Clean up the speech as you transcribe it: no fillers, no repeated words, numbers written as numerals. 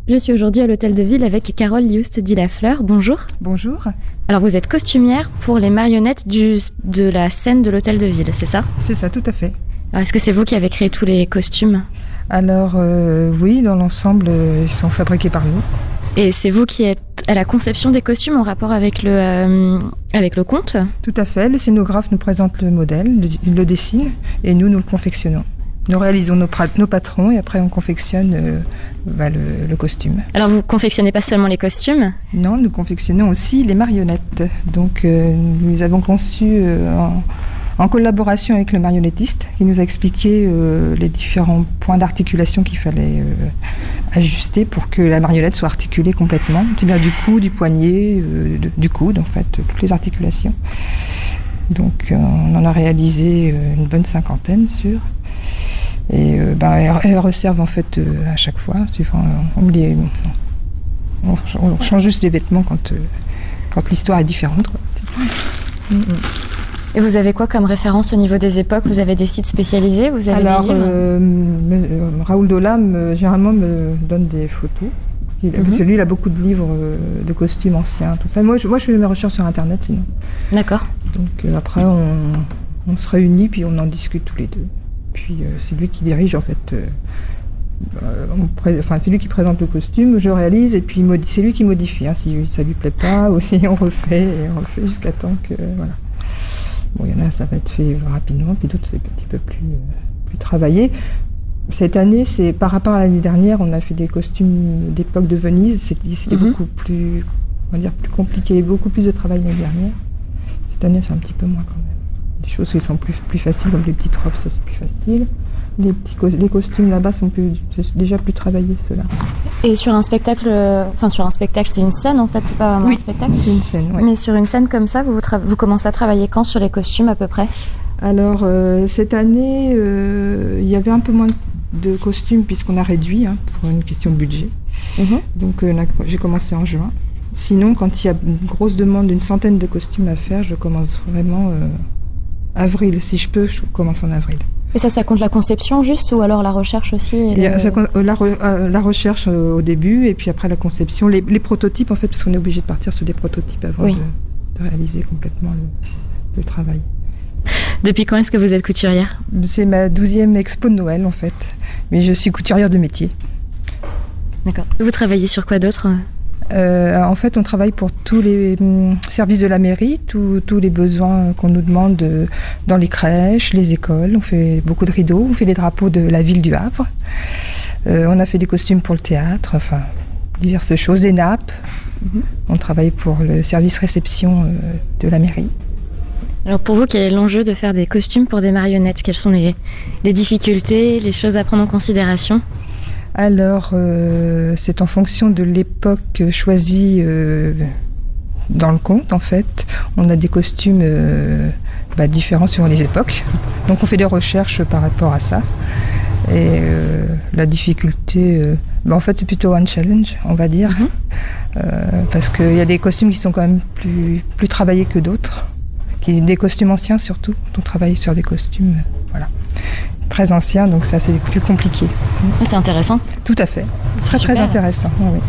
Je suis aujourd'hui à l'Hôtel de Ville avec Carole Liust-Dillafleur. Bonjour. Bonjour. Alors vous êtes costumière pour les marionnettes de la scène de l'Hôtel de Ville, c'est ça? C'est ça, tout à fait. Alors est-ce que c'est vous qui avez créé tous les costumes? Alors oui, dans l'ensemble, ils sont fabriqués par nous. Et c'est vous qui êtes à la conception des costumes en rapport avec le conte? Tout à fait. Le scénographe nous présente le modèle, il le dessine et nous le confectionnons. Nous réalisons nos patrons et après on confectionne le costume. Alors vous confectionnez pas seulement les costumes? Non, nous confectionnons aussi les marionnettes. Donc nous les avons conçues en collaboration avec le marionnettiste qui nous a expliqué les différents points d'articulation qu'il fallait ajuster pour que la marionnette soit articulée complètement. C'est bien du cou, du poignet, du coude en fait, toutes les articulations. Donc on en a réalisé une bonne 50aine sûr. Et elles resservent en fait à chaque fois. On change juste les vêtements quand l'histoire est différente, quoi. Et vous avez quoi comme référence au niveau des époques? Vous avez des sites spécialisés? Vous avez Alors, des livres? Raoul Dola généralement me donne des photos. Parce que lui, il a beaucoup de livres de costumes anciens, tout ça. Moi, je fais mes recherches sur Internet, sinon. D'accord. Donc après, on se réunit, puis on en discute tous les deux. Puis c'est lui qui dirige, en fait. C'est lui qui présente le costume, je réalise, et puis c'est lui qui modifie. Hein, si ça lui plaît pas, ou si on refait jusqu'à temps que... Voilà. Bon, il y en a, ça va être fait rapidement, puis d'autres, c'est un petit peu plus travaillé. Cette année, c'est par rapport à l'année dernière, on a fait des costumes d'époque de Venise. C'était beaucoup plus, on va dire, plus compliqué, beaucoup plus de travail l'année dernière. Cette année, c'est un petit peu moins quand même. Des choses qui sont plus faciles, comme les petites robes, ça c'est plus facile. Les costumes là-bas c'est déjà plus travaillé, ceux-là. Et sur un spectacle, c'est une scène en fait, c'est pas un spectacle? C'est une scène, oui. Mais sur une scène comme ça, vous commencez à travailler quand sur les costumes à peu près? Alors, cette année, il y avait un peu moins de costumes puisqu'on a réduit pour une question de budget. Donc, j'ai commencé en juin. Sinon, quand il y a une grosse demande d'une centaine de costumes à faire, je commence vraiment avril. Si je peux, je commence en avril. Et ça compte la conception juste ou alors la recherche aussi? Ça compte, la recherche au début et puis après la conception. Les prototypes, en fait, parce qu'on est obligé de partir sur des prototypes avant de réaliser complètement le travail. Depuis quand est-ce que vous êtes couturière? C'est ma 12e expo de Noël, en fait. Mais je suis couturière de métier. D'accord. Vous travaillez sur quoi d'autre? En fait, on travaille pour tous les services de la mairie, tous les besoins qu'on nous demande dans les crèches, les écoles. On fait beaucoup de rideaux, on fait les drapeaux de la ville du Havre. On a fait des costumes pour le théâtre, enfin, diverses choses, des nappes. On travaille pour le service réception de la mairie. Alors pour vous, quel est l'enjeu de faire des costumes pour des marionnettes? Quelles sont les difficultés, les choses à prendre en considération? Alors, c'est en fonction de l'époque choisie dans le conte, en fait. On a des costumes différents selon les époques. Donc on fait des recherches par rapport à ça. Et la difficulté, en fait, c'est plutôt un challenge, on va dire. Parce qu'il y a des costumes qui sont quand même plus travaillés que d'autres. Des costumes anciens surtout. On travaille sur des costumes, très anciens, donc ça c'est plus compliqué. C'est intéressant. Tout à fait. Très intéressant. Oui.